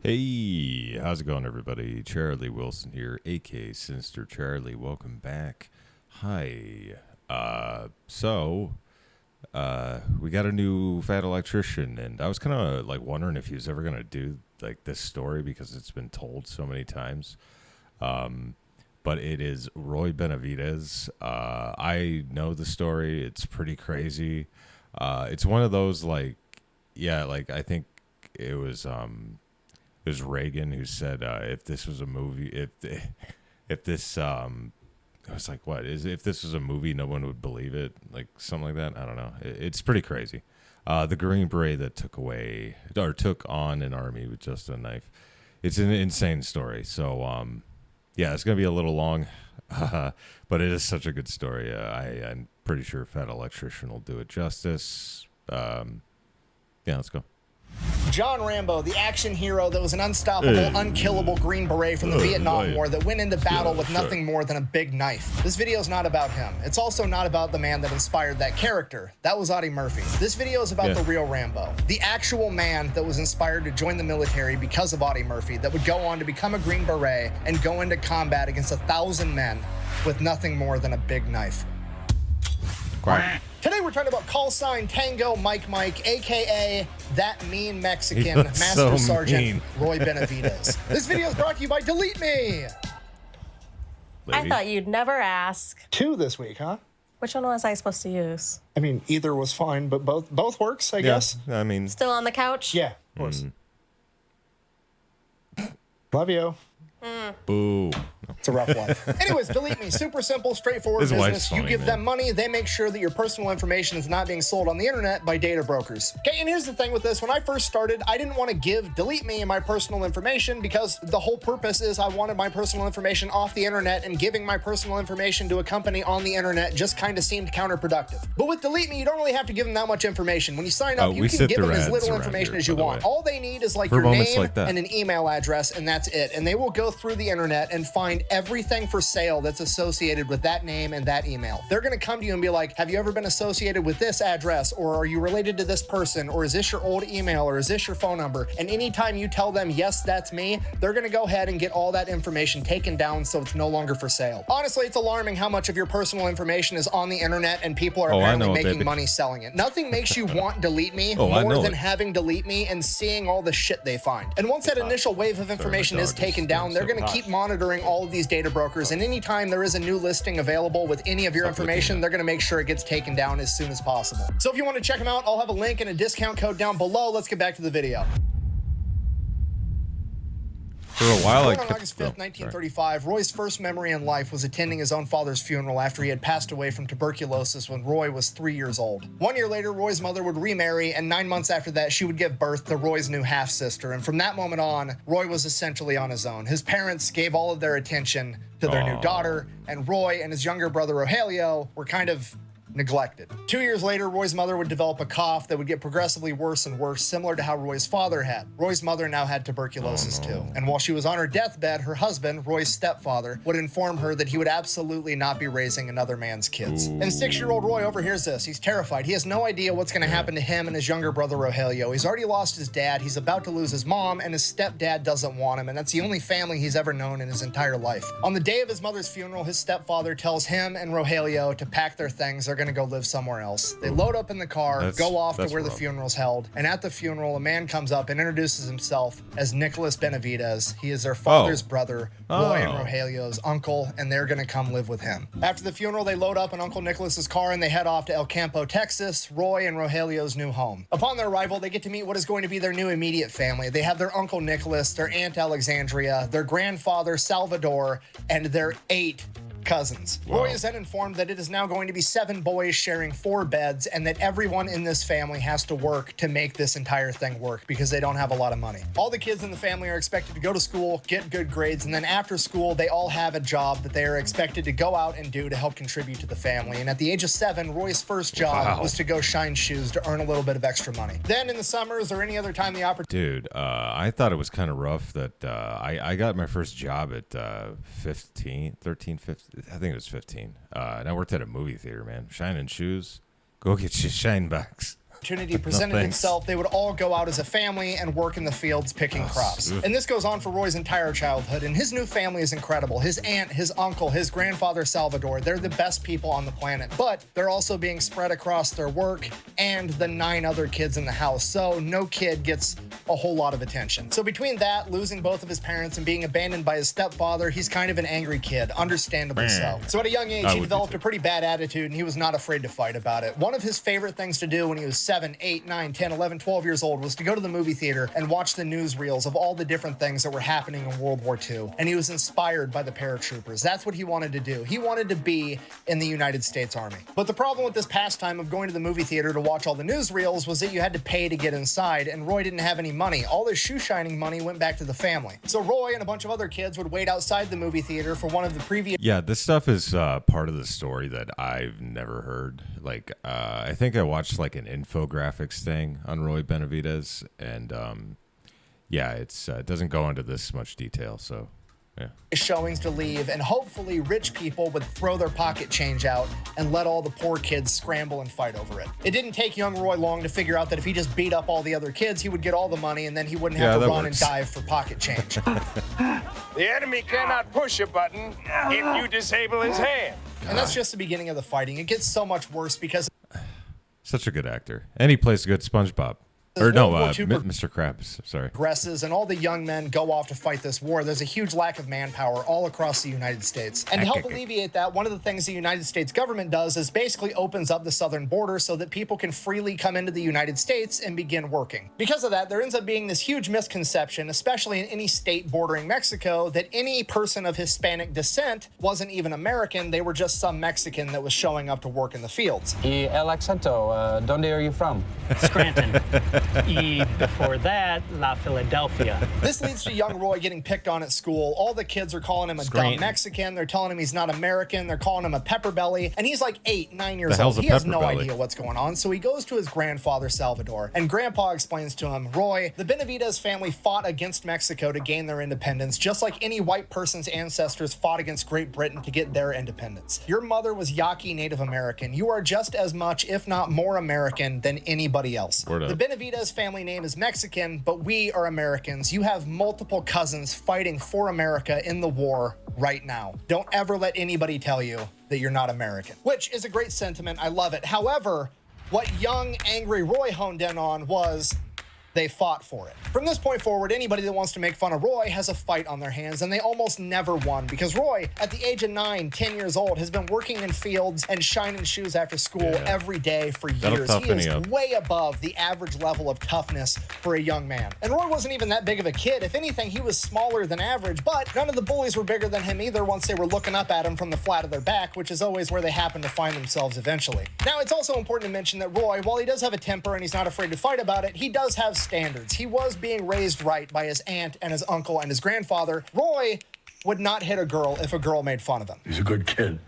Hey, how's it going, everybody? Charlie Wilson here, aka Sinister Charlie. Welcome back. Hi. We got a new fat electrician, and I was kind of like wondering if he was ever gonna do like this story because it's been told so many times. But it is Roy Benavidez. I know the story. It's pretty crazy. It's one of those like I think it was Reagan who said if this was a movie, if this I was like, what is if this was a movie, no one would believe it, like something like that. I don't know. It's pretty crazy. The Green Beret that took on an army with just a knife. It's an insane story. So yeah, it's gonna be a little long, but it is such a good story. I'm pretty sure Fat Electrician will do it justice. Yeah, let's go. John Rambo, the action hero that was an unstoppable, unkillable Green Beret from the Vietnam War that went into battle with nothing more than a big knife. This video is not about him. It's also not about the man that inspired that character. That was Audie Murphy. This video is about the real Rambo, the actual man that was inspired to join the military because of Audie Murphy, that would go on to become a Green Beret and go into combat against 1,000 men with nothing more than a big knife. Quack. Today we're talking about call sign Tango Mike, aka that mean Mexican Master Sergeant Roy Benavidez. This video is brought to you by Delete Me. I thought you'd never ask. 2 this week, huh? Which one was I supposed to use? I mean, either was fine, but both works, I guess. I mean, Still on the couch? Yeah, of course. Love you. boo. It's a rough life. Anyways, Delete Me. Super simple, straightforward His wife's business. You funny, give man. them money, they make sure that your personal information is not being sold on the internet by data brokers. Okay, and here's the thing with this. When I first started, I didn't want to give Delete Me my personal information because the whole purpose is I wanted my personal information off the internet, and giving my personal information to a company on the internet just kind of seemed counterproductive. But with Delete Me, you don't really have to give them that much information. When you sign up, you can give them as little information as you want. All they need is like your name and an email address, and that's it. And they will go through the internet and find everything for sale that's associated with that name and that email. They're going to come to you and be like, have you ever been associated with this address, or are you related to this person, or is this your old email, or is this your phone number? And anytime you tell them, yes, that's me, they're going to go ahead and get all that information taken down so it's no longer for sale. Honestly, it's alarming how much of your personal information is on the internet and people are apparently making money selling it. Nothing makes you want Delete Me more than having Delete Me and seeing all the shit they find. And once that initial wave of information is taken down, they're going to keep monitoring all of these data brokers, and anytime there is a new listing available with any of your information, they're going to make sure it gets taken down as soon as possible. So if you want to check them out, I'll have a link and a discount code down below. Let's get back to the video. For a while, Born on August 5th, 1935, Roy's first memory in life was attending his own father's funeral after he had passed away from tuberculosis when Roy was 3 years old. 1 year later, Roy's mother would remarry, and 9 months after that, she would give birth to Roy's new half-sister. And from that moment on, Roy was essentially on his own. His parents gave all of their attention to their new daughter, and Roy and his younger brother Rogelio were kind of neglected. 2 years later, Roy's mother would develop a cough that would get progressively worse and worse, similar to how Roy's father had. Roy's mother now had tuberculosis too. And while she was on her deathbed, her husband, Roy's stepfather, would inform her that he would absolutely not be raising another man's kids. And 6-year-old Roy overhears this. He's terrified. He has no idea what's going to happen to him and his younger brother Rogelio. He's already lost his dad. He's about to lose his mom, and his stepdad doesn't want him, and that's the only family he's ever known in his entire life. On the day of his mother's funeral, his stepfather tells him and Rogelio to pack their things. They're going to go live somewhere else. They load up in the car, go off to where the funeral's held, and at the funeral, a man comes up and introduces himself as Nicholas Benavidez. He is their father's brother, Roy and Rogelio's uncle, and they're going to come live with him. After the funeral, they load up in Uncle Nicholas's car and they head off to El Campo, Texas, Roy and Rogelio's new home. Upon their arrival, they get to meet what is going to be their new immediate family. They have their Uncle Nicholas, their Aunt Alexandria, their grandfather Salvador, and their 8 cousins. Wow. Roy is then informed that it is now going to be 7 boys sharing 4 beds, and that everyone in this family has to work to make this entire thing work because they don't have a lot of money. All the kids in the family are expected to go to school, get good grades, and then after school, they all have a job that they are expected to go out and do to help contribute to the family. And at the age of 7, Roy's first job was to go shine shoes to earn a little bit of extra money. Then in the summers or any other time the opportunity... Dude, I thought it was kind of rough that I got my first job at 15, I think it was 15. And I worked at a movie theater, man. Shining shoes. Go get your shine box. opportunity presented itself, they would all go out as a family and work in the fields picking crops. And this goes on for Roy's entire childhood, and his new family is incredible. His aunt, his uncle, his grandfather Salvador, they're the best people on the planet, but they're also being spread across their work and the 9 other kids in the house, so no kid gets a whole lot of attention. So between that, losing both of his parents, and being abandoned by his stepfather, he's kind of an angry kid, understandably so. So at a young age, he developed a pretty bad attitude, and he was not afraid to fight about it. One of his favorite things to do when he was 7, 8, 9, 10, 11, 12 years old was to go to the movie theater and watch the newsreels of all the different things that were happening in World War II. And he was inspired by the paratroopers. That's what he wanted to do. He wanted to be in the United States Army. But the problem with this pastime of going to the movie theater to watch all the newsreels was that you had to pay to get inside, and Roy didn't have any money. All his shoe shining money went back to the family. So Roy and a bunch of other kids would wait outside the movie theater for one of the previous... Yeah, this stuff is part of the story that I've never heard. Like, I think I watched like an infographics thing on Roy Benavidez, and yeah, it doesn't go into this much detail, so yeah. Showings to leave, and hopefully rich people would throw their pocket change out and let all the poor kids scramble and fight over it. It didn't take young Roy long to figure out that if he just beat up all the other kids, he would get all the money, and then he wouldn't have to run and dive for pocket change. The enemy cannot push a button if you disable his hand. And that's just the beginning of the fighting. It gets so much worse because... Such a good actor. And he plays a good SpongeBob. Or no, Mr. Krabs, sorry. Progresses, and all the young men go off to fight this war. There's a huge lack of manpower all across the United States. And to help alleviate that, one of the things the United States government does is basically opens up the southern border so that people can freely come into the United States and begin working. Because of that, there ends up being this huge misconception, especially in any state bordering Mexico, that any person of Hispanic descent wasn't even American. They were just some Mexican that was showing up to work in the fields. Y el acento, ¿dónde are you from? Scranton. Before that, La Philadelphia. This leads to young Roy getting picked on at school. All the kids are calling him a dumb Mexican. They're telling him he's not American. They're calling him a pepper belly. And he's like 8, 9 years old. He has no idea what's going on. So he goes to his grandfather, Salvador. And Grandpa explains to him, Roy, the Benavidez family fought against Mexico to gain their independence, just like any white person's ancestors fought against Great Britain to get their independence. Your mother was Yaqui Native American. You are just as much, if not more American than anybody else. The Benavidez family name is Mexican, but we are Americans. You have multiple cousins fighting for America in the war right now. Don't ever let anybody tell you that you're not American, which is a great sentiment. I love it. However, what young, angry Roy honed in on was they fought for it. From this point forward, anybody that wants to make fun of Roy has a fight on their hands, and they almost never won because Roy, at the age of 9, 10 years old, has been working in fields and shining shoes after school every day for years. He is way above the average level of toughness for a young man. And Roy wasn't even that big of a kid. If anything, he was smaller than average, but none of the bullies were bigger than him either once they were looking up at him from the flat of their back, which is always where they happen to find themselves eventually. Now, it's also important to mention that Roy, while he does have a temper and he's not afraid to fight about it, he does have standards. He was being raised right by his aunt and his uncle and his grandfather. Roy would not hit a girl if a girl made fun of him. He's a good kid.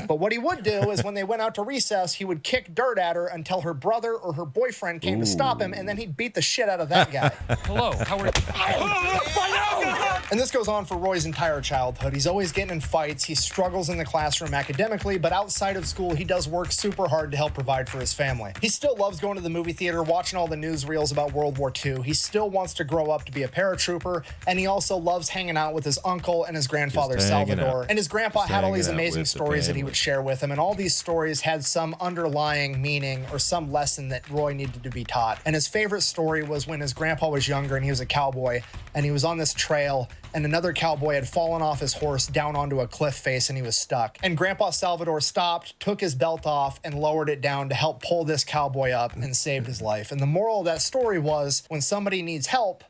But what he would do is when they went out to recess, he would kick dirt at her until her brother or her boyfriend came to stop him, and then he'd beat the shit out of that guy. Hello, how are you? And this goes on for Roy's entire childhood. He's always getting in fights. He struggles in the classroom academically, but outside of school, he does work super hard to help provide for his family. He still loves going to the movie theater, watching all the newsreels about World War II. He still wants to grow up to be a paratrooper, and he also loves hanging out with his uncle and his grandfather, Salvador. And his grandpa had all these amazing stories that he would share with him, and all these stories had some underlying meaning or some lesson that Roy needed to be taught. And his favorite story was when his grandpa was younger and he was a cowboy, and he was on this trail, and another cowboy had fallen off his horse down onto a cliff face, and he was stuck. And Grandpa Salvador stopped, took his belt off, and lowered it down to help pull this cowboy up and saved his life. And the moral of that story was, when somebody needs help,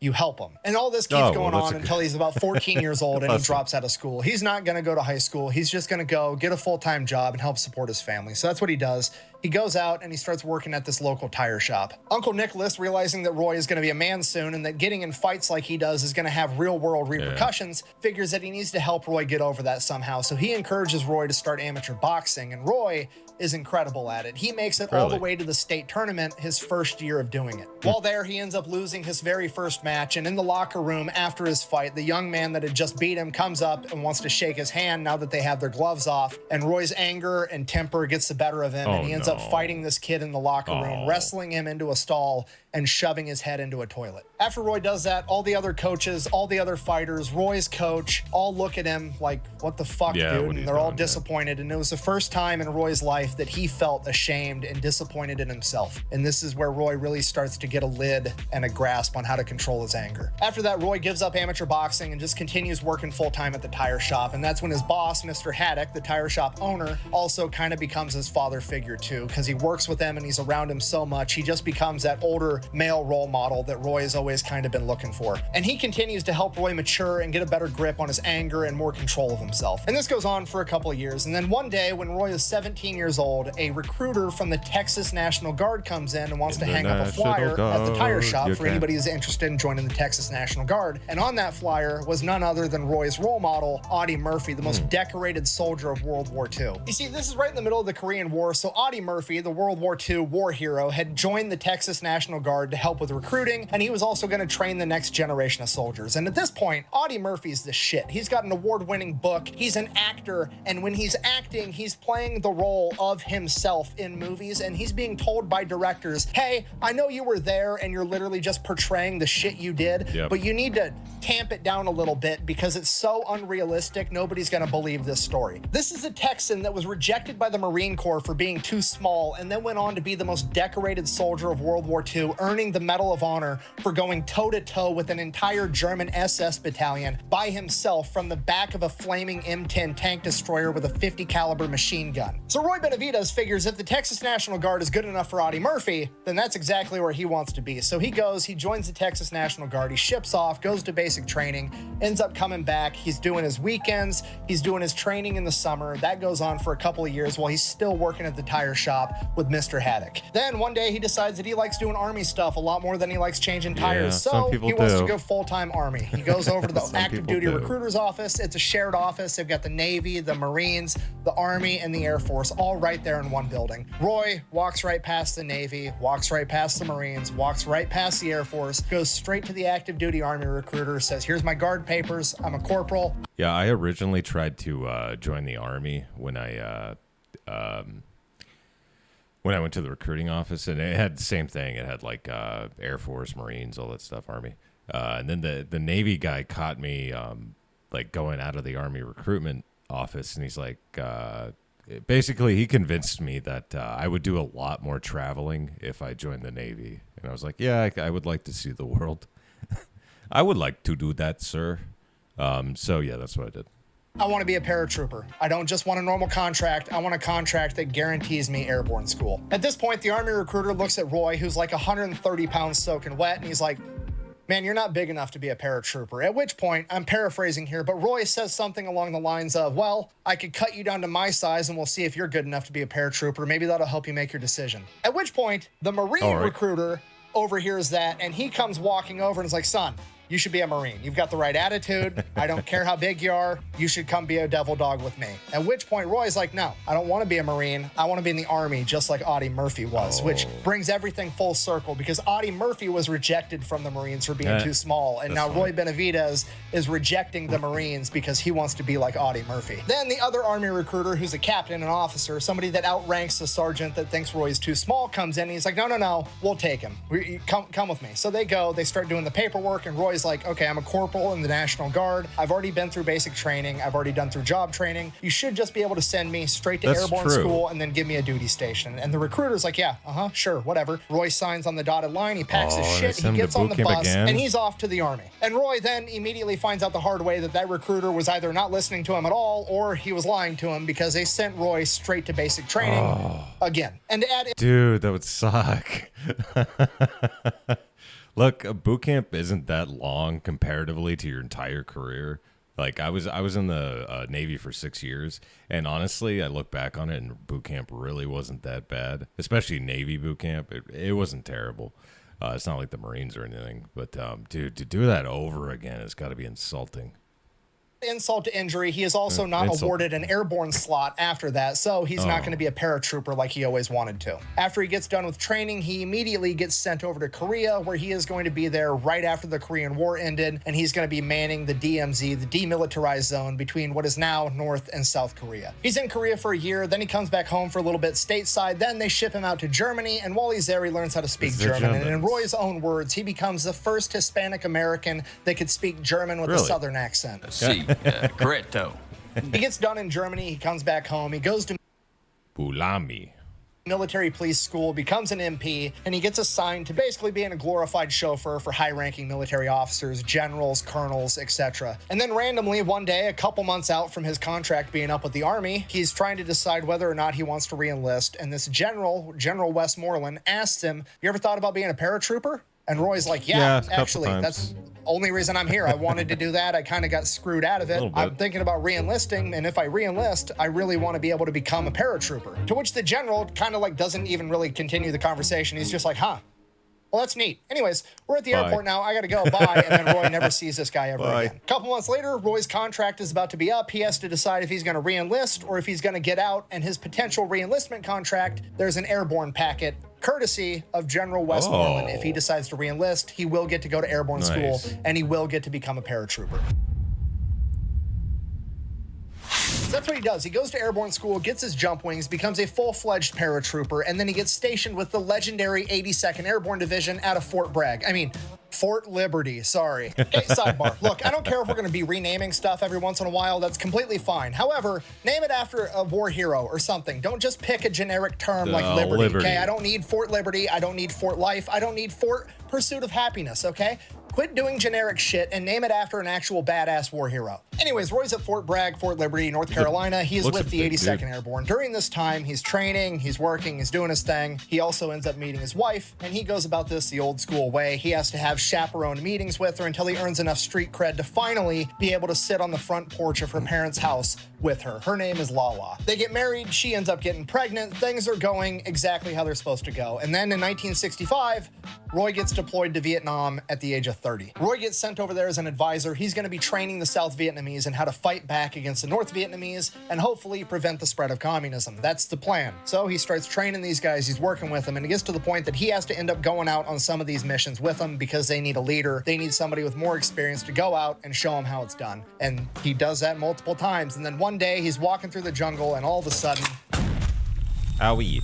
you help him. And all this keeps going on until he's about 14 years old and he drops out of school. He's not going to go to high school. He's just going to go get a full-time job and help support his family. So that's what he does. He goes out and he starts working at this local tire shop. Uncle Nicholas, realizing that Roy is going to be a man soon and that getting in fights like he does is going to have real-world repercussions, figures that he needs to help Roy get over that somehow. So he encourages Roy to start amateur boxing. And Roy, is incredible at it. He makes it all the Really? way to the state tournament his first year of doing it. While there, he ends up losing his very first match, and in the locker room after his fight, the young man that had just beat him comes up and wants to shake his hand now that they have their gloves off, and Roy's anger and temper gets the better of him, and he ends up fighting this kid in the locker room, wrestling him into a stall and shoving his head into a toilet. After Roy does that, all the other coaches, all the other fighters, Roy's coach, all look at him like, what the fuck, Yeah, dude? what are And you they're all doing, disappointed. And it was the first time in Roy's life that he felt ashamed and disappointed in himself. And this is where Roy really starts to get a lid and a grasp on how to control his anger. After that, Roy gives up amateur boxing and just continues working full-time at the tire shop. And that's when his boss, Mr. Haddock, the tire shop owner, also kind of becomes his father figure too, because he works with him and he's around him so much. He just becomes that older male role model that Roy has always kind of been looking for. And he continues to help Roy mature and get a better grip on his anger and more control of himself. And this goes on for a couple of years. And then one day when Roy is 17 years old, a recruiter from the Texas National Guard comes in and wants to hang up a flyer at the tire shop for anybody who's interested in joining the Texas National Guard. And on that flyer was none other than Roy's role model, Audie Murphy, the most decorated soldier of World War II. You see, this is right in the middle of the Korean War, so Audie Murphy, the World War II war hero, had joined the Texas National Guard to help with recruiting, and he was also going to train the next generation of soldiers. And at this point, Audie Murphy's the shit. He's got an award-winning book, he's an actor, and when he's acting, he's playing the role of himself in movies, and he's being told by directors, hey, I know you were there and you're literally just portraying the shit you did, but you need to tamp it down a little bit because it's so unrealistic, nobody's going to believe this story. This is a Texan that was rejected by the Marine Corps for being too small and then went on to be the most decorated soldier of World War II, earning the Medal of Honor for going toe-to-toe with an entire German SS battalion by himself from the back of a flaming M10 tank destroyer with a 50 caliber machine gun. So Roy Benavidez figures if the Texas National Guard is good enough for Audie Murphy, then that's exactly where he wants to be. So he goes, he joins the Texas National Guard, he ships off, goes to basic training, ends up coming back, he's doing his weekends, he's doing his training in the summer. That goes on for a couple of years while he's still working at the tire shop with Mr. Haddock. Then one day he decides that he likes doing Army stuff a lot more than he likes changing tires, so he wants to go full-time Army. He goes over to the active duty recruiter's office. It's a shared office. They've got the Navy, the Marines, the Army, and the Air Force all right there in one building. Roy walks right past the Navy, walks right past the Marines, walks right past the Air Force, goes straight to the active duty Army recruiter, says, here's my guard papers, I'm a corporal. Yeah, I originally tried to join the Army when I went to the recruiting office, and it had the same thing. It had like Air Force, Marines, all that stuff, Army. And then the Navy guy caught me like going out of the Army recruitment office, and he's like, basically he convinced me that I would do a lot more traveling if I joined the Navy. And I was like, yeah, I would like to see the world. I would like to do that, sir. So yeah, that's what I did. I want to be a paratrooper. I don't just want a normal contract. I want a contract that guarantees me Airborne School. At this point, the Army recruiter looks at Roy, who's like 130 pounds soaking wet, and he's like, man, you're not big enough to be a paratrooper. At which point, I'm paraphrasing here, but Roy says something along the lines of, well, I could cut you down to my size and we'll see if you're good enough to be a paratrooper. Maybe that'll help you make your decision. At which point, the Marine recruiter overhears that, and he comes walking over and is like, son, you should be a Marine. You've got the right attitude. I don't care how big you are. You should come be a devil dog with me. At which point, Roy's like, no, I don't want to be a Marine. I want to be in the Army, just like Audie Murphy was, which brings everything full circle because Audie Murphy was rejected from the Marines for being too small. And now Roy Benavidez is rejecting the Marines because he wants to be like Audie Murphy. Then the other Army recruiter, who's a captain, an officer, somebody that outranks the sergeant that thinks Roy's too small, comes in and he's like, no, we'll take him. Come with me. So they go, they start doing the paperwork, and Roy's like, okay, I'm a corporal in the National Guard. I've already been through basic training. I've already done through job training. You should just be able to send me straight to Airborne School and then give me a duty station. And the recruiter's like, yeah, sure, whatever. Roy signs on the dotted line. He packs his shit. He gets on the bus and he's off to the Army. And Roy then immediately finds out the hard way that recruiter was either not listening to him at all or he was lying to him because they sent Roy straight to basic training again. And to add, dude, that would suck. Look, a boot camp isn't that long comparatively to your entire career. Like I was in the Navy for 6 years, and honestly, I look back on it, and boot camp really wasn't that bad. Especially Navy boot camp, it wasn't terrible. It's not like the Marines or anything, but dude, to do that over again, it's got to be insulting. Insult to injury, he is also not awarded an airborne slot after that, so he's not going to be a paratrooper like he always wanted to. After he gets done with training, he immediately gets sent over to Korea, where he is going to be there right after the Korean War ended, and he's going to be manning the DMZ, the demilitarized zone between what is now North and South Korea. He's in Korea for a year, then he comes back home for a little bit stateside, then they ship him out to Germany, and while he's there, he learns how to speak German, and in Roy's own words, he becomes the first Hispanic American that could speak German with a Southern accent. Correcto. He gets done in Germany, he comes back home, he goes to Bulami. military police school, becomes an MP, and he gets assigned to basically being a glorified chauffeur for high-ranking military officers, generals, colonels, etc. And then randomly, one day, a couple months out from his contract being up with the Army, he's trying to decide whether or not he wants to re-enlist, and this General Westmoreland, asks him, "You ever thought about being a paratrooper?" And Roy's like, yeah actually, that's the only reason I'm here. I wanted to do that. I kind of got screwed out of it. I'm thinking about re-enlisting, and if I re-enlist, I really want to be able to become a paratrooper. To which the general kind of like doesn't even really continue the conversation. He's just like, huh. Well, that's neat. Anyways, we're at the airport now. I got to go. Bye. And then Roy never sees this guy ever again. A couple months later, Roy's contract is about to be up. He has to decide if he's going to re-enlist or if he's going to get out. And his potential re-enlistment contract, there's an airborne packet courtesy of General Westmoreland. If he decides to re-enlist, he will get to go to Airborne School and he will get to become a paratrooper. So that's what he does. He goes to Airborne School, gets his jump wings, becomes a full-fledged paratrooper, and then he gets stationed with the legendary 82nd Airborne Division out of Fort Bragg. I mean, Fort Liberty, sorry. Okay, sidebar. Look, I don't care if we're going to be renaming stuff every once in a while. That's completely fine. However, name it after a war hero or something. Don't just pick a generic term like Liberty, okay? I don't need Fort Liberty. I don't need Fort Life. I don't need Fort Pursuit of Happiness, okay? Quit doing generic shit and name it after an actual badass war hero. Anyways, Roy's at Fort Bragg, Fort Liberty, North Carolina. He is with the 82nd Airborne. During this time, he's training, he's working, he's doing his thing. He also ends up meeting his wife, and he goes about this the old school way. He has to have chaperone meetings with her until he earns enough street cred to finally be able to sit on the front porch of her parents' house with her. Her name is Lala. They get married, she ends up getting pregnant, things are going exactly how they're supposed to go. And then in 1965, Roy gets deployed to Vietnam at the age of 30. Roy gets sent over there as an advisor. He's going to be training the South Vietnamese in how to fight back against the North Vietnamese and hopefully prevent the spread of communism. That's the plan. So he starts training these guys, he's working with them, and it gets to the point that he has to end up going out on some of these missions with them because they need a leader. They need somebody with more experience to go out and show them how it's done. And he does that multiple times. And then one day he's walking through the jungle and all of a sudden... Owie.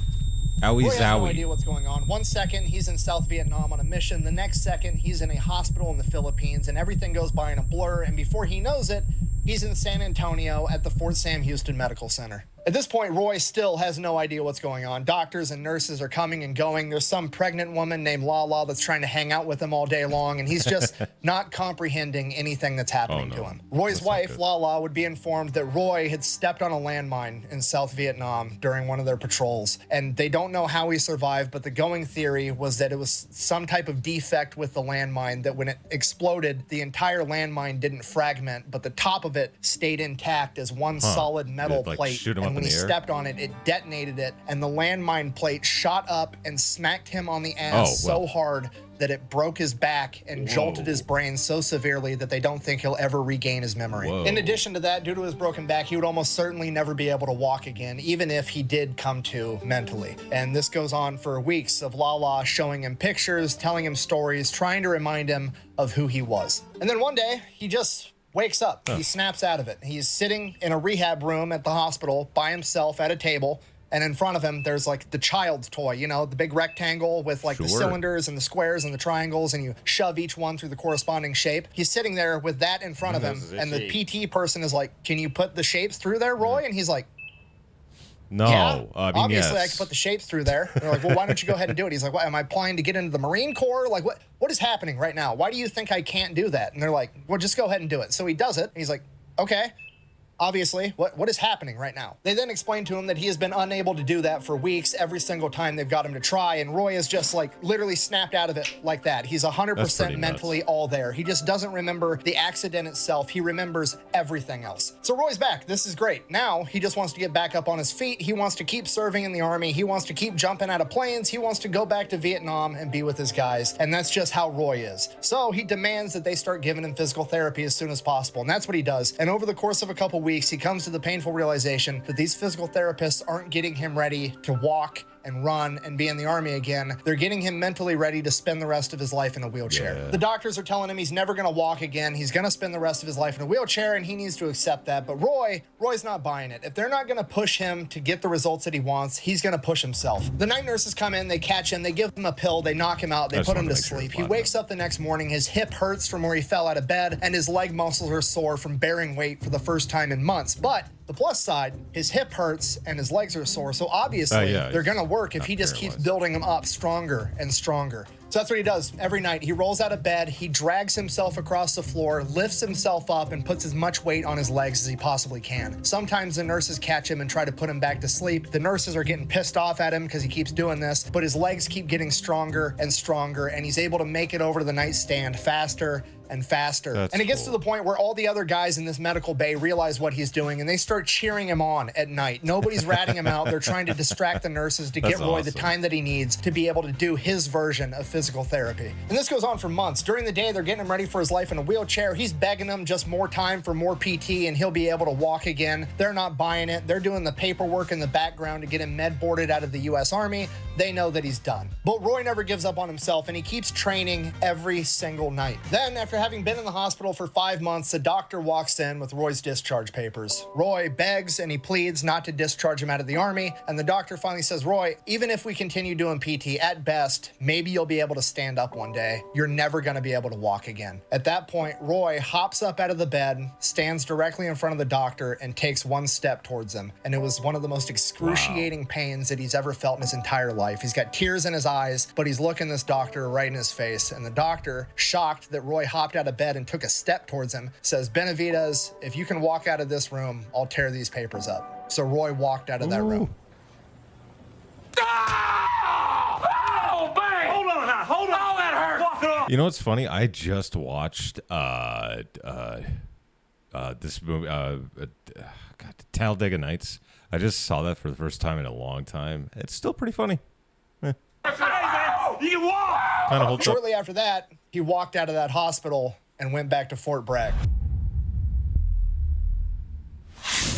Roy has no idea what's going on. 1 second, he's in South Vietnam on a mission. The next second, he's in a hospital in the Philippines, and everything goes by in a blur. And before he knows it, he's in San Antonio at the Fort Sam Houston Medical Center. At this point, Roy still has no idea what's going on. Doctors and nurses are coming and going. There's some pregnant woman named Lala that's trying to hang out with him all day long, and he's just not comprehending anything that's happening to him. Roy's wife, Lala, would be informed that Roy had stepped on a landmine in South Vietnam during one of their patrols, and they don't know how he survived, but the going theory was that it was some type of defect with the landmine, that when it exploded, the entire landmine didn't fragment, but the top of it stayed intact as one solid metal plate. And when he stepped on it, it detonated it, and the landmine plate shot up and smacked him on the ass so hard that it broke his back and jolted his brain so severely that they don't think he'll ever regain his memory. In addition to that, due to his broken back, he would almost certainly never be able to walk again, even if he did come to mentally. And this goes on for weeks of Lala showing him pictures, telling him stories, trying to remind him of who he was. And then one day, he just wakes up. He snaps out of it. He's sitting in a rehab room at the hospital by himself at a table, and in front of him, there's like the child's toy, you know, the big rectangle with like the cylinders and the squares and the triangles, and you shove each one through the corresponding shape. He's sitting there with that in front of him, and the PT person is like, "Can you put the shapes through there, Roy?" And he's like, "No, yeah, I mean, obviously yes. I can put the shapes through there." And they're like, "Well, why don't you go ahead and do it?" He's like, "What, am I applying to get into the Marine Corps? Like, what is happening right now? Why do you think I can't do that?" And they're like, "Well, just go ahead and do it." So he does it, and he's like, "Okay." Obviously, what is happening right now? They then explain to him that he has been unable to do that for weeks every single time they've got him to try, and Roy is just like literally snapped out of it like that. He's 100% mentally all there. He just doesn't remember the accident itself. He remembers everything else. So Roy's back. This is great. Now he just wants to get back up on his feet. He wants to keep serving in the Army. He wants to keep jumping out of planes. He wants to go back to Vietnam and be with his guys. And that's just how Roy is. So he demands that they start giving him physical therapy as soon as possible. And that's what he does. And over the course of a couple weeks, he comes to the painful realization that these physical therapists aren't getting him ready to walk and run and be in the Army again. They're getting him mentally ready to spend the rest of his life in a wheelchair. Yeah. The doctors are telling him he's never gonna walk again. He's gonna spend the rest of his life in a wheelchair, and he needs to accept that. But Roy's not buying it. If they're not gonna push him to get the results that he wants, he's gonna push himself. The night nurses come in, they catch him, they give him a pill, they knock him out, they put him to sleep. He wakes up the next morning, his hip hurts from where he fell out of bed, and his leg muscles are sore from bearing weight for the first time in months. But the plus side, his hip hurts and his legs are sore. So obviously they're going to work if he just keeps building them up stronger and stronger. So that's what he does every night. He rolls out of bed, he drags himself across the floor, lifts himself up, and puts as much weight on his legs as he possibly can. Sometimes the nurses catch him and try to put him back to sleep. The nurses are getting pissed off at him because he keeps doing this, but his legs keep getting stronger and stronger, and he's able to make it over to the nightstand faster and faster. And it gets to the point where all the other guys in this medical bay realize what he's doing, and they start cheering him on at night. Nobody's ratting him out. They're trying to distract the nurses to get Roy the time that he needs to be able to do his version of physical therapy. And this goes on for months. During the day, they're getting him ready for his life in a wheelchair. He's begging them just more time for more PT, and he'll be able to walk again. They're not buying it. They're doing the paperwork in the background to get him med boarded out of the U.S. Army. They know that he's done. But Roy never gives up on himself, and he keeps training every single night. Then, after having been in the hospital for 5 months, a doctor walks in with Roy's discharge papers. Roy begs and he pleads not to discharge him out of the Army, and the doctor finally says, Roy, even if we continue doing PT, at best, maybe you'll be able to stand up one day. You're never going to be able to walk again. At that point, Roy hops up out of the bed, stands directly in front of the doctor, and takes one step towards him. And it was one of the most excruciating pains that he's ever felt in his entire life. He's got tears in his eyes, but he's looking this doctor right in his face. And the doctor, shocked that Roy hopped out of bed and took a step towards him, says, Benavidez, if you can walk out of this room, I'll tear these papers up. So Roy walked out of that room. Oh, bang! Hold on now, hold on. Oh, that hurt. Walk it off. You know what's funny? I just watched this movie, Talladega Nights. I just saw that for the first time in a long time. It's still pretty funny. Hey, man, you can walk. Kind of holds up. Shortly after that, he walked out of that hospital and went back to Fort Bragg.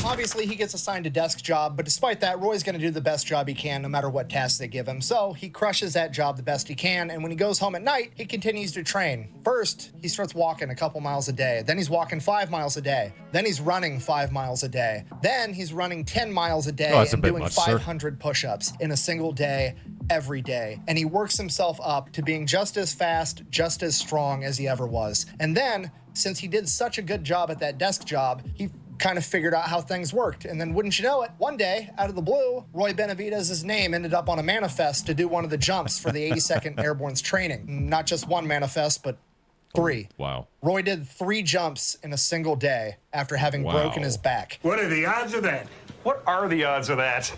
Obviously, he gets assigned a desk job, but despite that, Roy's going to do the best job he can no matter what tasks they give him. So he crushes that job the best he can, and when he goes home at night, he continues to train. First, he starts walking a couple miles a day. Then he's walking 5 miles a day. Then he's running 5 miles a day. Then he's running 10 miles a day and doing 500 push-ups in a single day, every day. And he works himself up to being just as fast, just as strong as he ever was. And then, since he did such a good job at that desk job, he kind of figured out how things worked. And then wouldn't you know it, one day, out of the blue, Roy Benavidez's name ended up on a manifest to do one of the jumps for the 82nd Airborne's training. Not just one manifest, but 3. Wow. Roy did 3 jumps in a single day after having broken his back. What are the odds of that? What are the odds of that?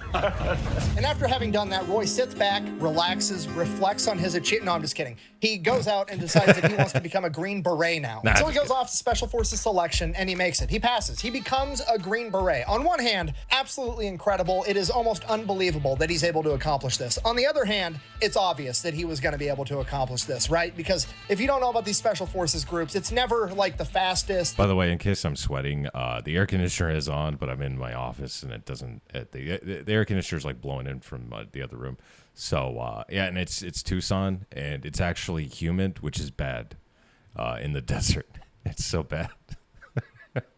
And after having done that, Roy sits back, relaxes, reflects on his achievement. No, I'm just kidding. He goes out and decides that he wants to become a Green Beret now. So he goes off to Special Forces selection, and he makes it. He passes. He becomes a Green Beret. On one hand, absolutely incredible. It is almost unbelievable that he's able to accomplish this. On the other hand, it's obvious that he was going to be able to accomplish this, right? Because if you don't know about these Special Forces groups, it's never like the fastest. By the way, in case I'm sweating, the air conditioner is on, but I'm in my office, and it doesn't. The air conditioner is like blowing in from the other room. So yeah, and it's Tucson, and it's actually humid, which is bad in the desert. It's so bad.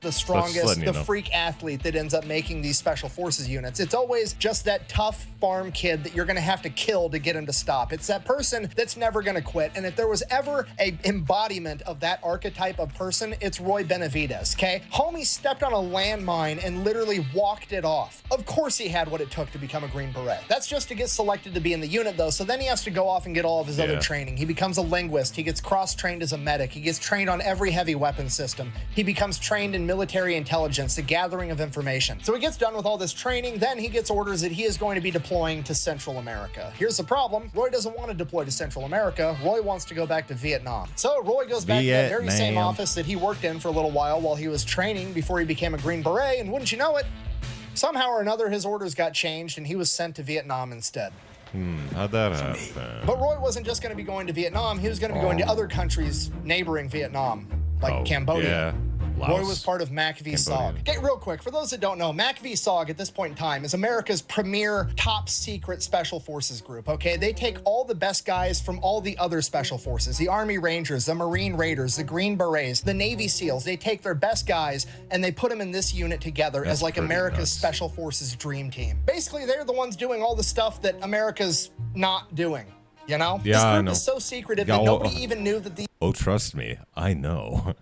The strongest, the freak athlete that ends up making these Special Forces units. It's always just that tough farm kid that you're going to have to kill to get him to stop. It's that person that's never going to quit. And if there was ever a embodiment of that archetype of person, it's Roy Benavidez, okay? Homie stepped on a landmine and literally walked it off. Of course he had what it took to become a Green Beret. That's just to get selected to be in the unit, though. So then he has to go off and get all of his other training. He becomes a linguist. He gets cross-trained as a medic. He gets trained on every heavy weapon system. He becomes trained trained in military intelligence, the gathering of information. So he gets done with all this training, then he gets orders that he is going to be deploying to Central America. Here's the problem. Roy doesn't want to deploy to Central America. Roy wants to go back to Vietnam. So Roy goes back to that very same office that he worked in for a little while he was training before he became a Green Beret, and wouldn't you know it, somehow or another his orders got changed and he was sent to Vietnam instead. How'd that happen? But Roy wasn't just going to be going to Vietnam, he was going to be going to other countries neighboring Vietnam, like Cambodia. Yeah. Roy was part of MACV-SOG. Okay, real quick, for those that don't know, MACV-SOG at this point in time is America's premier top secret special forces group, okay? They take all the best guys from all the other special forces, the Army Rangers, the Marine Raiders, the Green Berets, the Navy SEALs. They take their best guys and they put them in this unit together as like America's special forces dream team. Basically, they're the ones doing all the stuff that America's not doing, you know? Yeah, this I group know. is so secretive that nobody even knew that Oh, trust me, I know.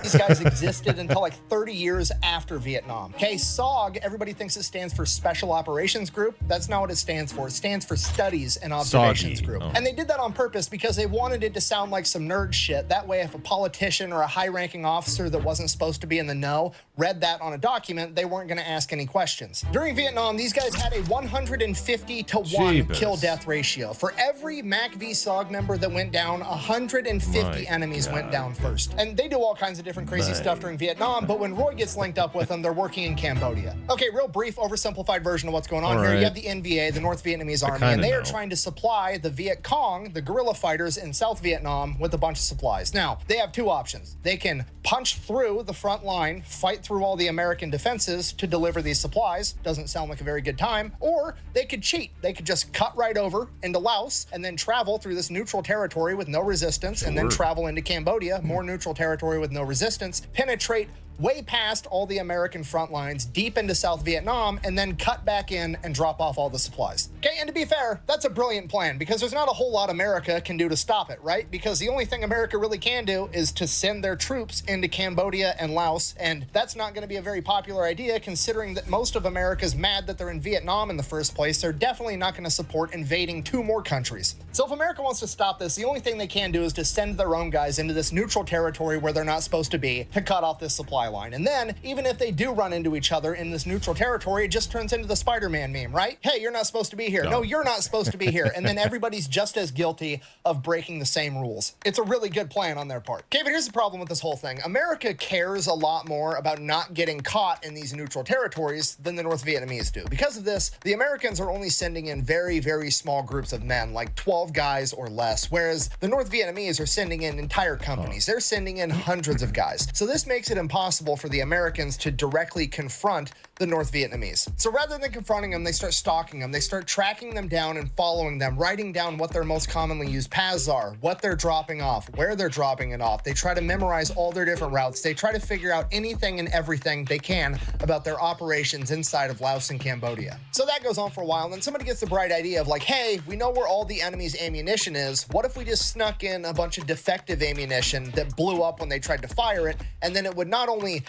these guys existed until like 30 years after Vietnam. Okay, SOG, everybody thinks it stands for Special Operations Group. That's not what it stands for. It stands for Studies and Observations Group. Oh. And they did that on purpose because they wanted it to sound like some nerd shit. That way, if a politician or a high-ranking officer that wasn't supposed to be in the know read that on a document, they weren't going to ask any questions. During Vietnam, these guys had a 150 to 1 kill-death ratio. For every MACV-SOG member that went down, 150 enemies went down first. And they do all kinds of different crazy stuff during Vietnam, but when Roy gets linked up with them, they're working in Cambodia. Okay, real brief, oversimplified version of what's going on here. You have the NVA, the North Vietnamese Army, and they are trying to supply the Viet Cong, the guerrilla fighters in South Vietnam, with a bunch of supplies. Now, they have two options. They can punch through the front line, fight through all the American defenses to deliver these supplies. Doesn't sound like a very good time. Or they could cheat. They could just cut right over into Laos and then travel through this neutral territory with no resistance, and then travel into Cambodia, more neutral territory with no resistance, penetrate way past all the American front lines, deep into South Vietnam, and then cut back in and drop off all the supplies. Okay, and to be fair, that's a brilliant plan because there's not a whole lot America can do to stop it, right? Because the only thing America really can do is to send their troops into Cambodia and Laos, and that's not going to be a very popular idea considering that most of America's mad that they're in Vietnam in the first place. They're definitely not going to support invading 2 more countries. So if America wants to stop this, the only thing they can do is to send their own guys into this neutral territory where they're not supposed to be to cut off this supply line. And then, even if they do run into each other in this neutral territory, it just turns into the Spider-Man meme, right? Hey, you're not supposed to be here. No, you're not supposed to be here. And then everybody's just as guilty of breaking the same rules. It's a really good plan on their part. Okay, but here's the problem with this whole thing. America cares a lot more about not getting caught in these neutral territories than the North Vietnamese do. Because of this, the Americans are only sending in very, very small groups of men, like 12 guys or less, whereas the North Vietnamese are sending in entire companies. They're sending in hundreds of guys. So this makes it impossible for the Americans to directly confront the North Vietnamese. So rather than confronting them, they start stalking them. They start tracking them down and following them, writing down what their most commonly used paths are, what they're dropping off, where they're dropping it off. They try to memorize all their different routes. They try to figure out anything and everything they can about their operations inside of Laos and Cambodia. So that goes on for a while, and then somebody gets the bright idea of like, hey, we know where all the enemy's ammunition is. What if we just snuck in a bunch of defective ammunition that blew up when they tried to fire it, and then it would not only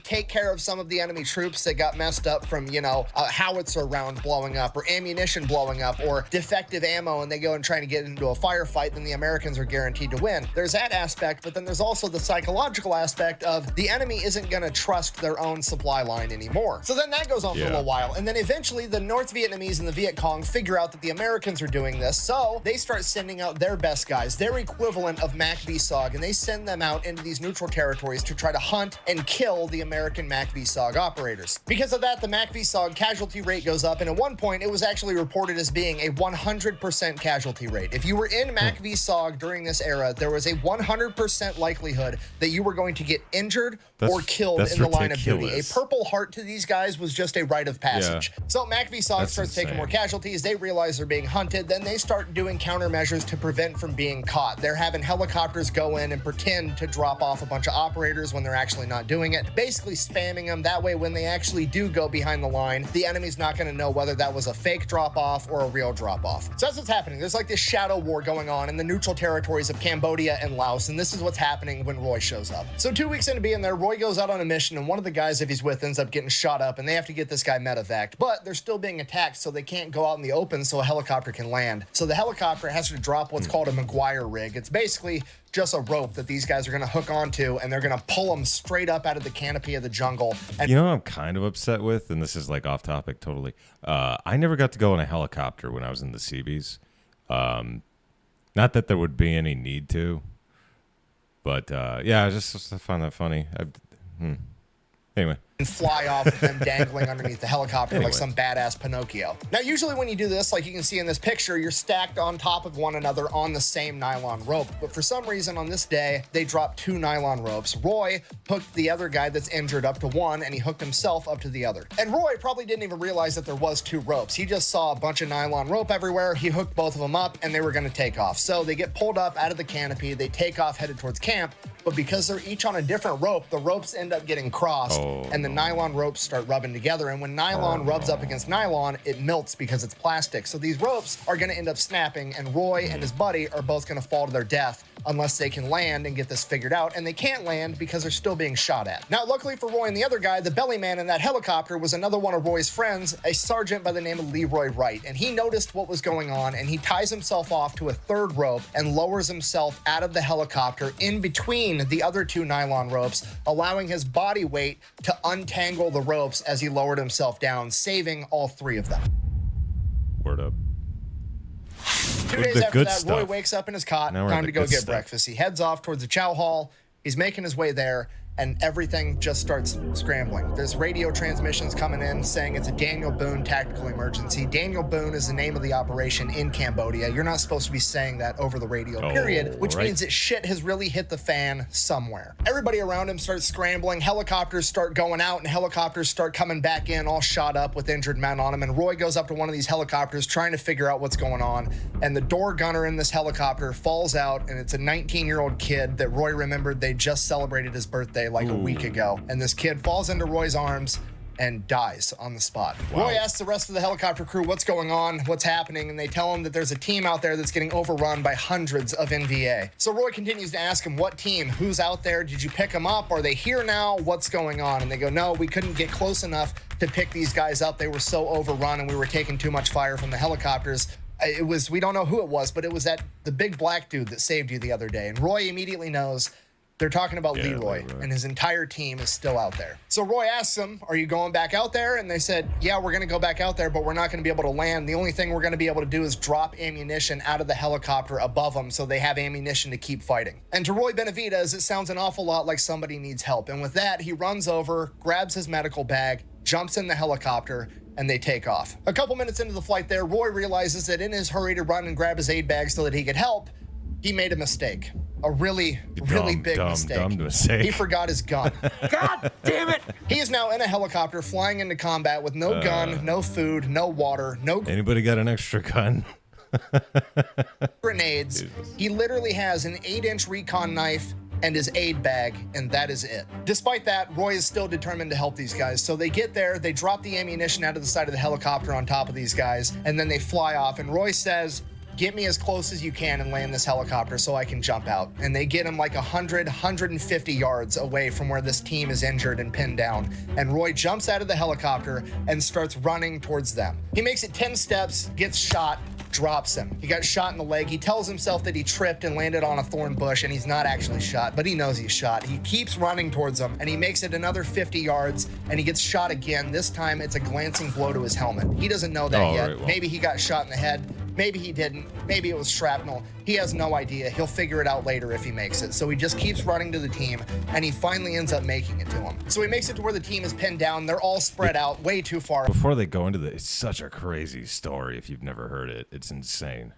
take care of some of the enemy troops that got messed up from, a howitzer round blowing up or ammunition blowing up or defective ammo, and they go and try to get into a firefight, then the Americans are guaranteed to win. There's that aspect, but then there's also the psychological aspect of the enemy isn't going to trust their own supply line anymore. So then that goes on for a little while, and then eventually the North Vietnamese and the Viet Cong figure out that the Americans are doing this, so they start sending out their best guys, their equivalent of MACV-SOG, and they send them out into these neutral territories to try to hunt and kill the American MACV-SOG operators. Because of that, the MACV-SOG casualty rate goes up, and at one point, it was actually reported as being a 100% casualty rate. If you were in MACV-SOG during this era, there was a 100% likelihood that you were going to get injured or killed in the line of duty. A Purple Heart to these guys was just a rite of passage. So MACV-SOG starts taking more casualties. They realize they're being hunted. Then they start doing countermeasures to prevent from being caught. They're having helicopters go in and pretend to drop off a bunch of operators when they're actually not doing it, basically spamming them. That way, when they actually do go behind the line, the enemy's not going to know whether that was a fake drop-off or a real drop-off. So that's what's happening. There's like this shadow war going on in the neutral territories of Cambodia and Laos, and this is what's happening when Roy shows up. So 2 weeks into being there, Roy goes out on a mission, and one of the guys, if he's with, ends up getting shot up, and they have to get this guy medevaced, but they're still being attacked, so they can't go out in the open so a helicopter can land. So the helicopter has to drop what's called a McGuire rig. It's basically just a rope that these guys are going to hook onto, and they're going to pull them straight up out of the canopy of the jungle. And you know what I'm kind of upset with, and this is like off topic totally. I never got to go in a helicopter when I was in the Seabees. Not that there would be any need to, but yeah, I just found that funny. Anyway. And fly off with them dangling underneath the helicopter like some badass Pinocchio. Now, usually when you do this, like you can see in this picture, you're stacked on top of one another on the same nylon rope. But for some reason on this day, they dropped 2 nylon ropes. Roy hooked the other guy that's injured up to one, and he hooked himself up to the other. And Roy probably didn't even realize that there was 2 ropes. He just saw a bunch of nylon rope everywhere. He hooked both of them up, and they were going to take off. So they get pulled up out of the canopy. They take off headed towards camp. But because they're each on a different rope, the ropes end up getting crossed, and the nylon ropes start rubbing together. And when nylon rubs up against nylon, it melts because it's plastic. So these ropes are going to end up snapping, and Roy and his buddy are both going to fall to their death unless they can land and get this figured out. And they can't land because they're still being shot at. Now, luckily for Roy and the other guy, the belly man in that helicopter was another one of Roy's friends, a sergeant by the name of Leroy Wright. And he noticed what was going on, and he ties himself off to a 3rd rope and lowers himself out of the helicopter in between the other 2 nylon ropes, allowing his body weight to untangle the ropes as he lowered himself down, saving all 3 of them. Word up. 2 days after that, Roy wakes up in his cot, time to go get breakfast. He heads off towards the chow hall. He's making his way there, and everything just starts scrambling. There's radio transmissions coming in saying it's a Daniel Boone tactical emergency. Daniel Boone is the name of the operation in Cambodia. You're not supposed to be saying that over the radio, period, which means that shit has really hit the fan somewhere. Everybody around him starts scrambling. Helicopters start going out, and helicopters start coming back in, all shot up with injured men on them. And Roy goes up to one of these helicopters trying to figure out what's going on. And the door gunner in this helicopter falls out, and it's a 19-year-old kid that Roy remembered they just celebrated his birthday like a week ago. And this kid falls into Roy's arms and dies on the spot. Wow. Roy asks the rest of the helicopter crew what's going on, what's happening, and they tell him that there's a team out there that's getting overrun by hundreds of NVA. So Roy continues to ask him, what team? Who's out there? Did you pick them up? Are they here now? What's going on? And they go, no, we couldn't get close enough to pick these guys up. They were so overrun, and we were taking too much fire from the helicopters. We don't know who it was, but it was the big black dude that saved you the other day. And Roy immediately knows they're talking about Leroy, and his entire team is still out there. So Roy asks them, are you going back out there? And they said, yeah, we're going to go back out there, but we're not going to be able to land. The only thing we're going to be able to do is drop ammunition out of the helicopter above them so they have ammunition to keep fighting. And to Roy Benavidez, it sounds an awful lot like somebody needs help. And with that, he runs over, grabs his medical bag, jumps in the helicopter, and they take off. A couple minutes into the flight there, Roy realizes that in his hurry to run and grab his aid bag so that he could help, he made a mistake. A really big mistake. He forgot his gun. God damn it! He is now in a helicopter flying into combat with no gun, no food, no water, no... Anybody got an extra gun? Grenades. Jesus. He literally has an 8-inch recon knife and his aid bag, and that is it. Despite that, Roy is still determined to help these guys. So they get there, they drop the ammunition out of the side of the helicopter on top of these guys, and then they fly off. And Roy says, get me as close as you can and land this helicopter so I can jump out. And they get him like 150 yards away from where this team is injured and pinned down. And Roy jumps out of the helicopter and starts running towards them. He makes it 10 steps, gets shot, drops him. He got shot in the leg. He tells himself that he tripped and landed on a thorn bush, and he's not actually shot, but he knows he's shot. He keeps running towards him, and he makes it another 50 yards, and he gets shot again. This time, it's a glancing blow to his helmet. He doesn't know that yet. Right, well. Maybe he got shot in the head. Maybe he didn't. Maybe it was shrapnel. He has no idea. He'll figure it out later if he makes it. So he just keeps running to the team, and he finally ends up making it to him. So he makes it to where the team is pinned down. They're all spread out way too far. Before they go into it's such a crazy story if you've never heard it. It's insane.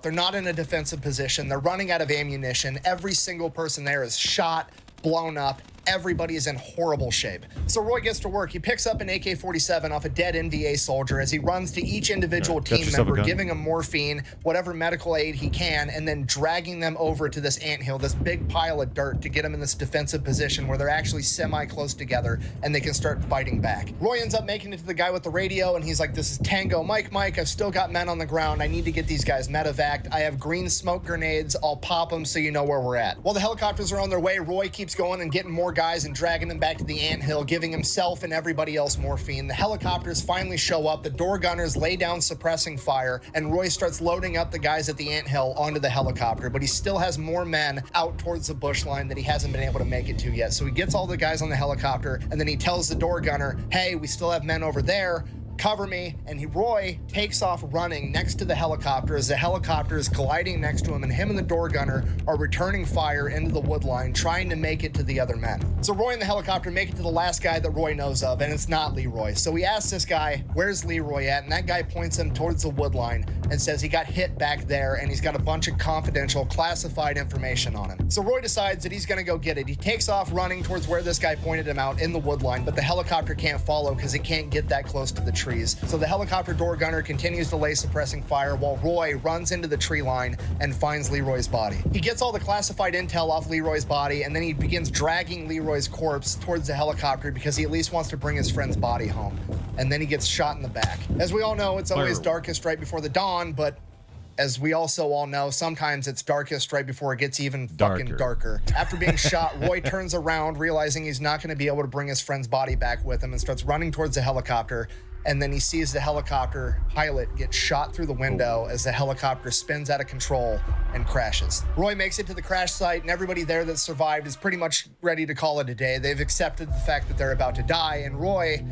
They're not in a defensive position. They're running out of ammunition. Every single person there is shot, blown up. Everybody is in horrible shape. So Roy gets to work. He picks up an AK-47 off a dead NVA soldier as he runs to each individual team member, giving them morphine, whatever medical aid he can, and then dragging them over to this anthill, this big pile of dirt, to get them in this defensive position where they're actually semi-close together and they can start fighting back. Roy ends up making it to the guy with the radio, and he's like, this is Tango Mike, I've still got men on the ground. I need to get these guys medevaced. I have green smoke grenades. I'll pop them so you know where we're at. While the helicopters are on their way, Roy keeps going and getting more guys and dragging them back to the anthill, giving himself and everybody else morphine. The helicopters finally show up, the door gunners lay down suppressing fire, and Roy starts loading up the guys at the anthill onto the helicopter, but he still has more men out towards the bush line that he hasn't been able to make it to yet. So he gets all the guys on the helicopter, and then he tells the door gunner, hey, we still have men over there, cover me. And Roy takes off running next to the helicopter as the helicopter is gliding next to him, and him and the door gunner are returning fire into the wood line, trying to make it to the other men. So Roy and the helicopter make it to the last guy that Roy knows of, and it's not Leroy. So he asks this guy, where's Leroy at? And that guy points him towards the wood line and says he got hit back there, and he's got a bunch of confidential classified information on him. So Roy decides that he's gonna go get it. He takes off running towards where this guy pointed him out in the wood line, but the helicopter can't follow because it can't get that close to the trees. So the helicopter door gunner continues to lay suppressing fire while Roy runs into the tree line and finds Leroy's body. He gets all the classified intel off Leroy's body, and then he begins dragging Leroy's corpse towards the helicopter because he at least wants to bring his friend's body home. And then he gets shot in the back. As we all know, it's always darkest right before the dawn, but as we also all know, sometimes it's darkest right before it gets even fucking darker. After being shot, Roy turns around, realizing he's not going to be able to bring his friend's body back with him, and starts running towards the helicopter. And then he sees the helicopter pilot get shot through the window as the helicopter spins out of control and crashes. Roy makes it to the crash site, and everybody there that survived is pretty much ready to call it a day. They've accepted the fact that they're about to die, and Roy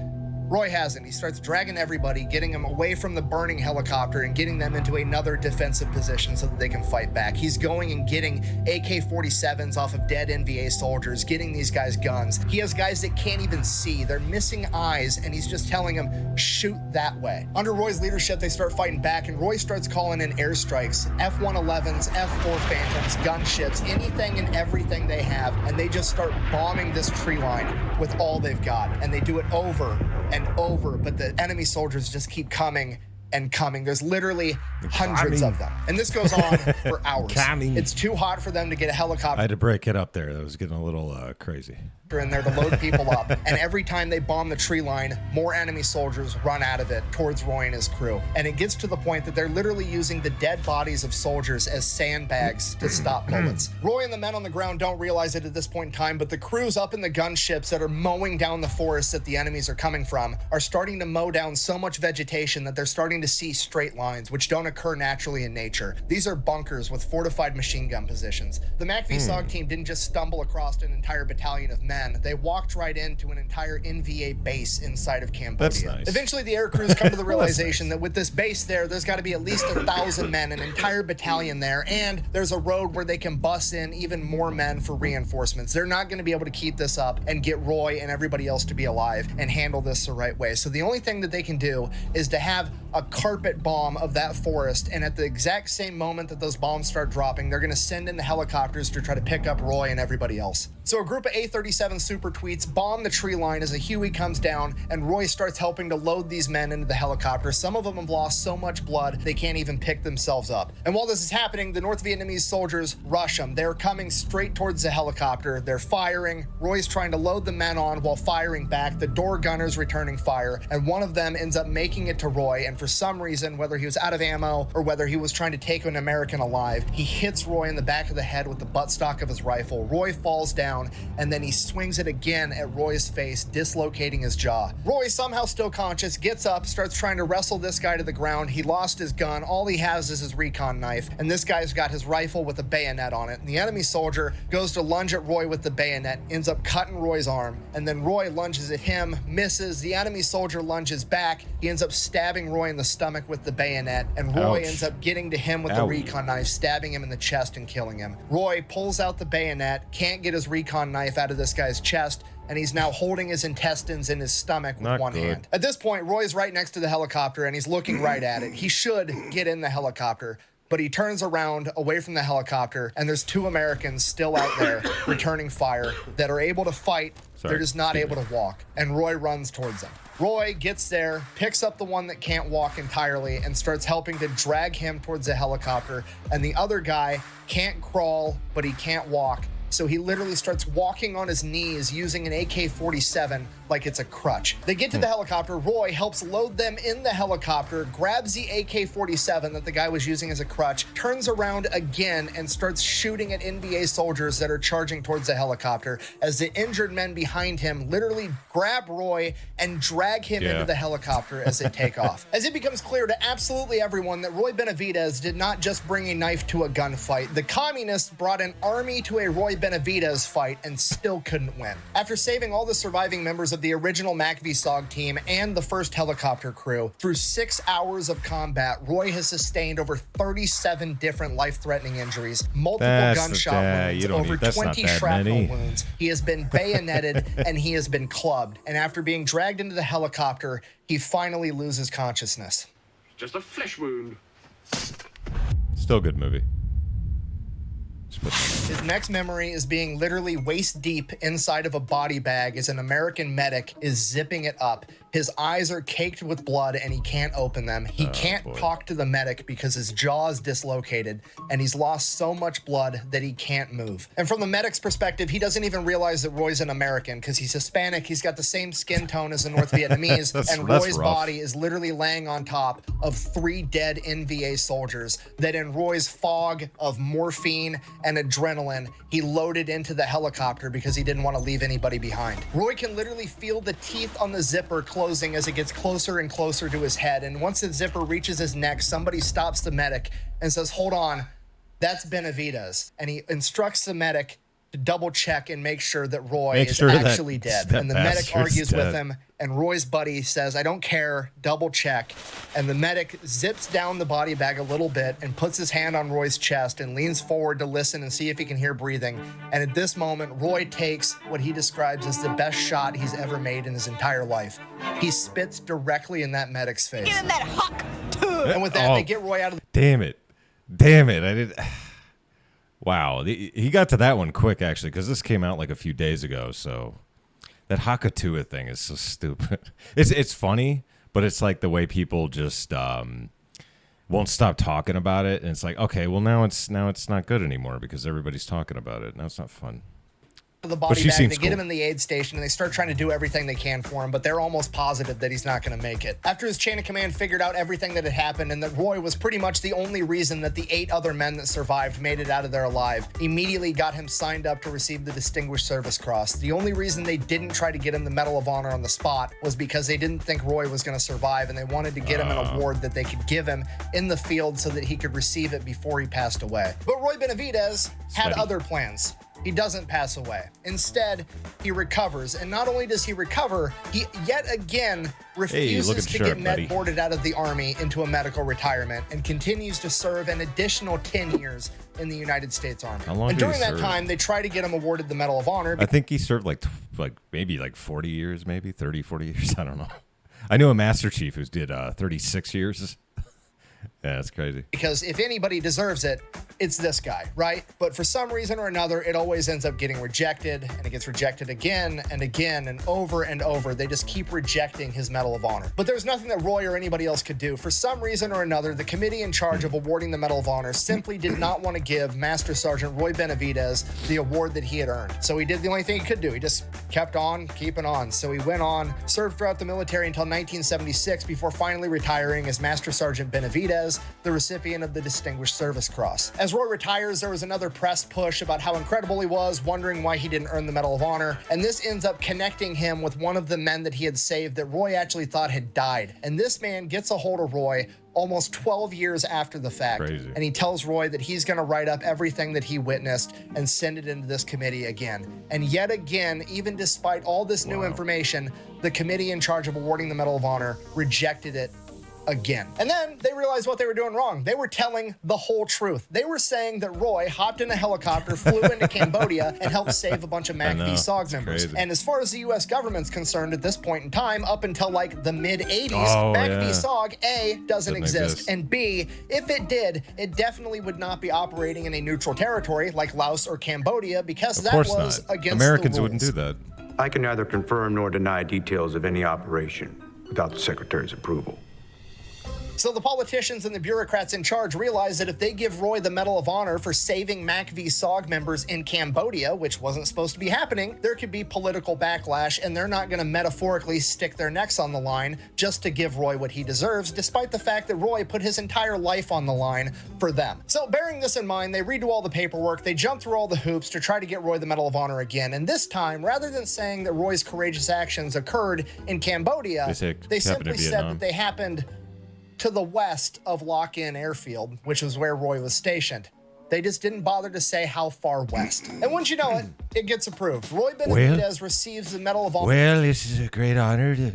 hasn't. He starts dragging everybody, getting them away from the burning helicopter and getting them into another defensive position so that they can fight back. He's going and getting AK-47s off of dead NVA soldiers, getting these guys guns. He has guys that can't even see. They're missing eyes, and he's just telling them, shoot that way. Under Roy's leadership, they start fighting back, and Roy starts calling in airstrikes, F-111s, F-4 Phantoms, gunships, anything and everything they have, and they just start bombing this tree line with all they've got, and they do it over and over, but the enemy soldiers just keep coming and coming. There's literally hundreds of them, and this goes on for hours. It's too hot for them to get a helicopter. I had to break it up there. That was getting a little crazy. In there to load people up, and every time they bomb the tree line, more enemy soldiers run out of it towards Roy and his crew. And it gets to the point that they're literally using the dead bodies of soldiers as sandbags to stop bullets. Roy and the men on the ground don't realize it at this point in time, but the crews up in the gunships that are mowing down the forest that the enemies are coming from are starting to mow down so much vegetation that they're starting to see straight lines, which don't occur naturally in nature. These are bunkers with fortified machine gun positions. The MACV-SOG team didn't just stumble across an entire battalion of men. They walked right into an entire NVA base inside of Cambodia. That's nice. Eventually, the air crews come to the realization that with this base there's got to be at least 1,000 men, an entire battalion there, and there's a road where they can bus in even more men for reinforcements. They're not going to be able to keep this up and get Roy and everybody else to be alive and handle this the right way. So the only thing that they can do is to have a carpet bomb of that forest, and at the exact same moment that those bombs start dropping, they're going to send in the helicopters to try to pick up Roy and everybody else. So a group of A-37 Super Tweets bomb the tree line as a Huey comes down, and Roy starts helping to load these men into the helicopter. Some of them have lost so much blood they can't even pick themselves up. And while this is happening, the North Vietnamese soldiers rush them. They're coming straight towards the helicopter. They're firing. Roy's trying to load the men on while firing back. The door gunner's returning fire, and one of them ends up making it to Roy, and for some reason, whether he was out of ammo or whether he was trying to take an American alive, he hits Roy in the back of the head with the buttstock of his rifle. Roy falls down, and then he swings it again at Roy's face, dislocating his jaw. Roy, somehow still conscious, gets up, starts trying to wrestle this guy to the ground. He lost his gun. All he has is his recon knife, and this guy's got his rifle with a bayonet on it. And the enemy soldier goes to lunge at Roy with the bayonet, ends up cutting Roy's arm, and then Roy lunges at him, misses. The enemy soldier lunges back. He ends up stabbing Roy in the stomach with the bayonet, and Roy ends up getting to him with the recon knife, stabbing him in the chest and killing him. Roy pulls out the bayonet, can't get his recon knife out of this guy's chest, and he's now holding his intestines in his stomach with one hand. At this point, Roy's right next to the helicopter, and he's looking right at it. He should get in the helicopter, but he turns around away from the helicopter, and there's 2 Americans still out there returning fire that are able to fight. They're just not able to walk, and Roy runs towards them. Roy gets there, picks up the one that can't walk entirely, and starts helping to drag him towards the helicopter, and the other guy can't crawl, but he can't walk, So he literally starts walking on his knees using an AK-47 like it's a crutch. They get to the helicopter. Roy helps load them in the helicopter, grabs the AK-47 that the guy was using as a crutch, turns around again and starts shooting at NVA soldiers that are charging towards the helicopter as the injured men behind him literally grab Roy and drag him into the helicopter as they take off. As it becomes clear to absolutely everyone that Roy Benavidez did not just bring a knife to a gunfight. The communists brought an army to a Roy Benavidez fight and still couldn't win. After saving all the surviving members of the original MACV-SOG team and the first helicopter crew, through 6 hours of combat, Roy has sustained over 37 different life-threatening injuries, multiple gunshot wounds, over 20 shrapnel wounds. He has been bayoneted and he has been clubbed. And after being dragged into the helicopter, he finally loses consciousness. Just a flesh wound. Still a good movie. His next memory is being literally waist deep inside of a body bag as an American medic is zipping it up. His eyes are caked with blood and he can't open them. He can't talk to the medic because his jaw is dislocated and he's lost so much blood that he can't move. And from the medic's perspective, he doesn't even realize that Roy's an American because he's Hispanic. He's got the same skin tone as the North Vietnamese, and Roy's body is literally laying on top of 3 dead NVA soldiers that in Roy's fog of morphine and adrenaline, he loaded into the helicopter because he didn't want to leave anybody behind. Roy can literally feel the teeth on the zipper closing as it gets closer and closer to his head. And once the zipper reaches his neck, somebody stops the medic and says, "Hold on, that's Benavidez." And he instructs the medic to double check and make sure that Roy is actually dead. And the medic argues with him, and Roy's buddy says, "I don't care, double check." And the medic zips down the body bag a little bit and puts his hand on Roy's chest and leans forward to listen and see if he can hear breathing. And at this moment, Roy takes what he describes as the best shot he's ever made in his entire life. He spits directly in that medic's face. Get in that hawk. And with that, they get Roy out of the... Damn it. I did... Wow, he got to that one quick, actually, because this came out like a few days ago, so... That Hakatua thing is so stupid. It's funny, but it's like the way people just won't stop talking about it, and it's like, okay, well now it's not good anymore because everybody's talking about it. Now it's not fun. The body bag, they get him in the aid station and they start trying to do everything they can for him, but they're almost positive that he's not going to make it. After his chain of command figured out everything that had happened and that Roy was pretty much the only reason that the 8 other men that survived made it out of there alive, immediately got him signed up to receive the Distinguished Service Cross. The only reason they didn't try to get him the Medal of Honor on the spot was because they didn't think Roy was going to survive, and they wanted to get him an award that they could give him in the field so that he could receive it before he passed away. But Roy Benavidez had other plans. He doesn't pass away. Instead, he recovers. And not only does he recover, he yet again refuses to get med-boarded out of the Army into a medical retirement and continues to serve an additional 10 years in the United States Army. How long and did during he that serve? time, they try to get him awarded the Medal of Honor. I think he served like maybe 40 years, maybe 30, 40 years. I don't know. I knew a Master Chief who did 36 years. Yeah, that's crazy. Because if anybody deserves it, it's this guy, right? But for some reason or another, it always ends up getting rejected, and it gets rejected again and again and over. They just keep rejecting his Medal of Honor. But there's nothing that Roy or anybody else could do. For some reason or another, the committee in charge of awarding the Medal of Honor simply did not want to give Master Sergeant Roy Benavidez the award that he had earned. So he did the only thing he could do. He just kept on keeping on. So he went on, served throughout the military until 1976 before finally retiring as Master Sergeant Benavidez, the recipient of the Distinguished Service Cross. As Roy retires, there was another press push about how incredible he was, wondering why he didn't earn the Medal of Honor, and this ends up connecting him with one of the men that he had saved that Roy actually thought had died. And this man gets a hold of Roy almost 12 years after the fact. Crazy. And he tells Roy that he's going to write up everything that he witnessed and send it into this committee again. And yet again, even despite all this new information, the committee in charge of awarding the Medal of Honor rejected it again. And then they realized what they were doing wrong. They were telling the whole truth. They were saying that Roy hopped in a helicopter, flew into Cambodia, and helped save a bunch of MACV-SOG members. Crazy. And as far as the U.S. government's concerned at this point in time, up until like the mid-'80s, MACV-SOG, A, doesn't exist, and B, if it did, it definitely would not be operating in a neutral territory like Laos or Cambodia, because that was against Americans the rules. wouldn't do that. I can neither confirm nor deny details of any operation without the Secretary's approval. So the politicians and the bureaucrats in charge realize that if they give Roy the Medal of Honor for saving Mac v. SOG members in Cambodia, which wasn't supposed to be happening, there could be political backlash, and they're not going to metaphorically stick their necks on the line just to give Roy what he deserves, despite the fact that Roy put his entire life on the line for them. So bearing this in mind, they redo all the paperwork, they jump through all the hoops to try to get Roy the Medal of Honor again, and this time, rather than saying that Roy's courageous actions occurred in Cambodia, they simply said that they happened to the west of Lock-In Airfield, which was where Roy was stationed. They just didn't bother to say how far west. And once you know it, it gets approved. Roy Benavidez receives the Medal of Honor. Well, this is a great honor to,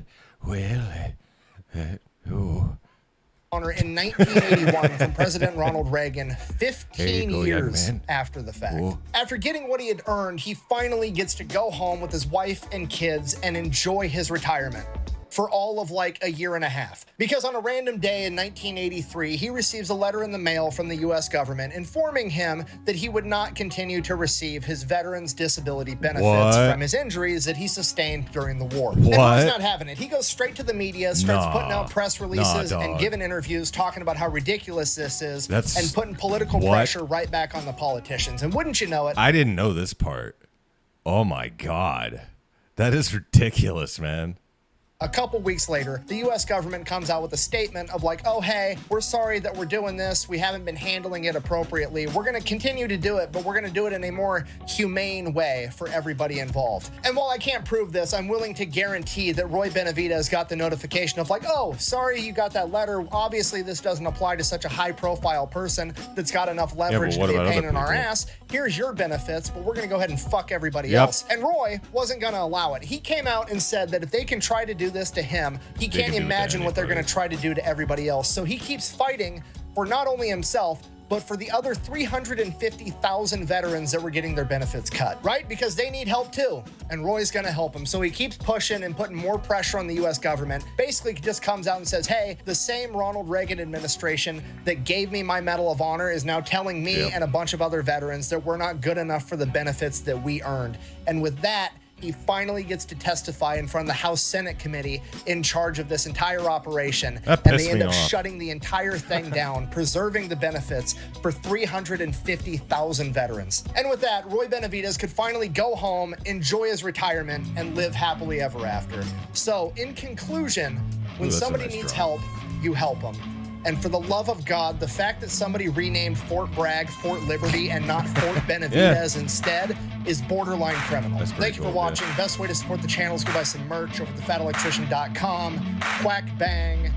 Honor in 1981 from President Ronald Reagan, 15 years after the fact. After getting what he had earned, he finally gets to go home with his wife and kids and enjoy his retirement for all of like a year and a half. Because on a random day in 1983, he receives a letter in the mail from the US government informing him that he would not continue to receive his veterans disability benefits from his injuries that he sustained during the war. And Roy's not having it. He goes straight to the media, starts putting out press releases and giving interviews talking about how ridiculous this is and putting political pressure right back on the politicians. And wouldn't you know it? I didn't know this part. Oh my God. That is ridiculous, man. A couple weeks later, the US government comes out with a statement of like, oh, hey, we're sorry that we're doing this. We haven't been handling it appropriately. We're going to continue to do it, but we're going to do it in a more humane way for everybody involved. And while I can't prove this, I'm willing to guarantee that Roy Benavidez got the notification of like, oh, sorry you got that letter. Obviously, this doesn't apply to such a high-profile person that's got enough leverage to be a pain in our ass. Here's your benefits, but we're going to go ahead and fuck everybody else. And Roy wasn't going to allow it. He came out and said that if they can try to do this to him, he can't imagine what they're going to try to do to everybody else. So he keeps fighting for not only himself, but for the other 350,000 veterans that were getting their benefits cut, right? Because they need help too. And Roy's going to help them. So he keeps pushing and putting more pressure on the US government. Basically, he just comes out and says, hey, the same Ronald Reagan administration that gave me my Medal of Honor is now telling me and a bunch of other veterans that we're not good enough for the benefits that we earned. And with that, he finally gets to testify in front of the House Senate committee in charge of this entire operation. And they end up shutting the entire thing down, preserving the benefits for 350,000 veterans. And with that, Roy Benavidez could finally go home, enjoy his retirement, and live happily ever after. So, in conclusion, when somebody needs help, you help them. And for the love of God, the fact that somebody renamed Fort Bragg Fort Liberty and not Fort Benavidez instead is borderline criminal. Thank you for watching. Best way to support the channel is go buy some merch over at thefatelectrician.com. Quack bang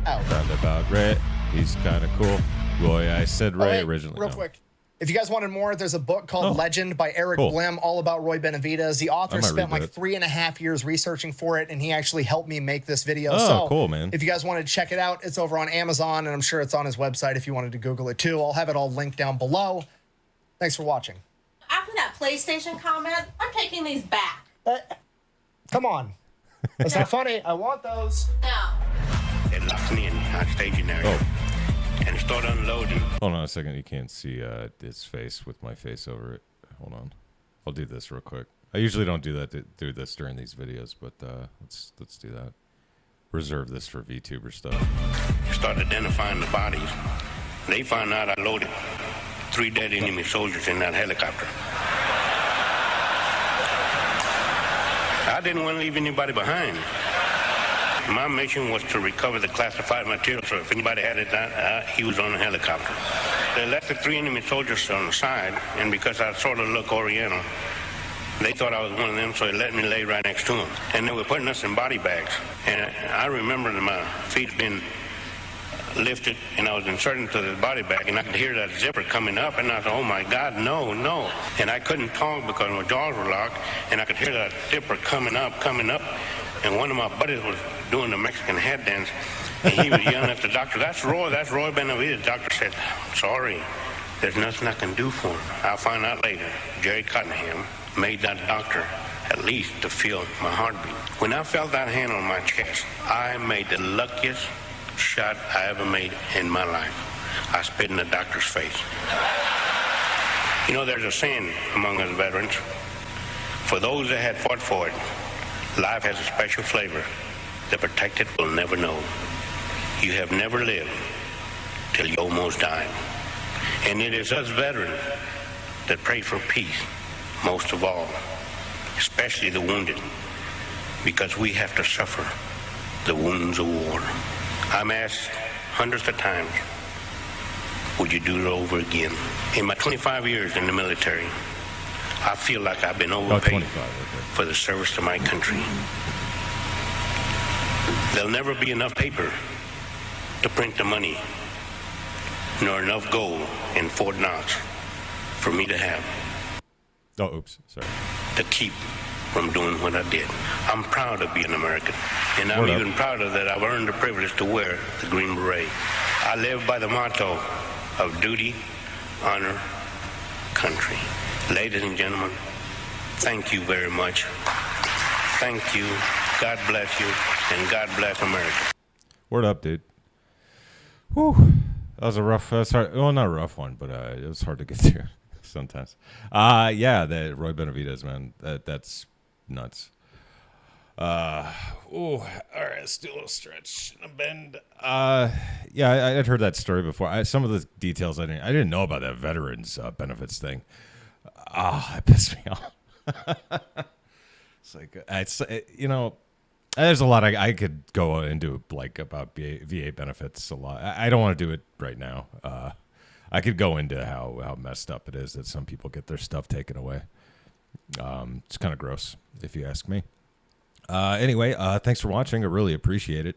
out. Found about Ray. He's kind of cool. Roy, I said Ray originally. Real quick. If you guys wanted more, there's a book called Legend by Eric Blim, all about Roy Benavidez. The author spent like 3.5 years researching for it, and he actually helped me make this video. Oh, cool, man. If you guys wanted to check it out, it's over on Amazon, and I'm sure it's on his website if you wanted to Google it too. I'll have it all linked down below. Thanks for watching. After that PlayStation comment, I'm taking these back. Come on. That's not funny. I want those. No. It locks me in hot staging area. And start unloading. Hold on a second. You can't see his face with my face over it. Hold on. I'll do this real quick. I usually don't do that. Do this during these videos, but let's do that. Reserve this for VTuber stuff. Start identifying the bodies. They found out I loaded 3 dead enemy soldiers in that helicopter. I didn't want to leave anybody behind. My mission was to recover the classified material, so if anybody had it, he was on the helicopter. They left the 3 enemy soldiers on the side, and because I sort of look Oriental, they thought I was one of them, so they let me lay right next to them. And they were putting us in body bags. And I remember that my feet being lifted, and I was inserted into the body bag, and I could hear that zipper coming up, and I thought, oh my God, no, no. And I couldn't talk because my jaws were locked, and I could hear that zipper coming up. And one of my buddies was doing the Mexican head dance, and he was yelling at the doctor, that's Roy Benavidez. The doctor said, sorry, there's nothing I can do for him. I'll find out later. Jerry Cottenham made that doctor at least to feel my heartbeat. When I felt that hand on my chest, I made the luckiest shot I ever made in my life. I spit in the doctor's face. You know, there's a saying among us veterans, for those that had fought for it, life has a special flavor. The protected will never know. You have never lived till you almost died. And it is us veterans that pray for peace most of all, especially the wounded, because we have to suffer the wounds of war. I'm asked hundreds of times, would you do it over again? In my 25 years in the military, I feel like I've been overpaid for the service to my country. There'll never be enough paper to print the money, nor enough gold in Fort Knox for me to have. Oh, oops, sorry. To keep from doing what I did. I'm proud to be an American, and I'm even prouder that I've earned the privilege to wear the Green Beret. I live by the motto of duty, honor, country. Ladies and gentlemen, thank you very much. Thank you. God bless you, and God bless America. Word up, dude. Whew. That was a rough, hard, well, not a rough one, but it was hard to get through sometimes. Yeah, that Roy Benavidez, man, that's nuts. All right, let's do a little stretch and a bend. Yeah, I'd heard that story before. Some of the details I didn't know about that veterans benefits thing. That pissed me off. It's like there's a lot I could go into like about VA benefits a lot. I don't want to do it right now. I could go into how messed up it is that some people get their stuff taken away. It's kind of gross, if you ask me. Anyway, thanks for watching. I really appreciate it.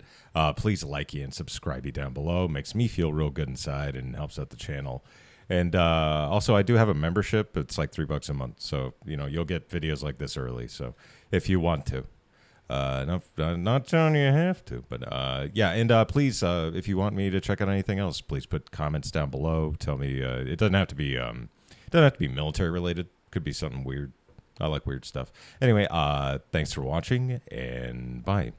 Please like and subscribe down below. Makes me feel real good inside and helps out the channel. And also, I do have a membership. It's like $3 a month. So, you'll get videos like this early. So if you want to. Not telling you have to, but yeah. And please, if you want me to check out anything else, please put comments down below. Tell me. It doesn't have to be military related. Could be something weird. I like weird stuff. Anyway, thanks for watching, and bye.